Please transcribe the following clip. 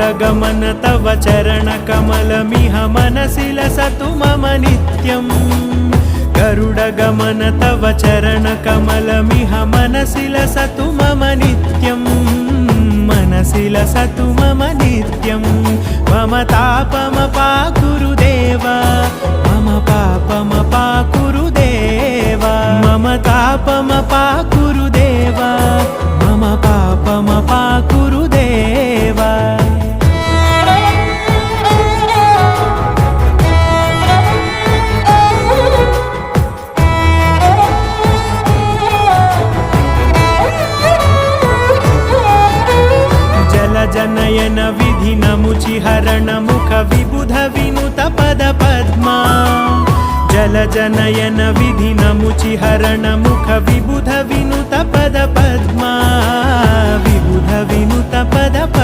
गरुडगमन तव चरणकमलमिह मनसि लसतु मम नित्यम् गरुडगमन तव चरणकमलमिह मनसि लसतु मम नित्यम् मनसि लसतु मम नित्यं मम तापमपाकुरुदेव मम पापमपाकुरुदेव मम तापमपाकुरुदेव मम पापमपाकुरुदेव जनयन विधि नमुचिहरण मुख विबुध विनुत पद पद्मा जल जनयन विधि नमुचिहरण मुख विबुध विनुत पद पद्मा विबुध विनुत पद पद्मा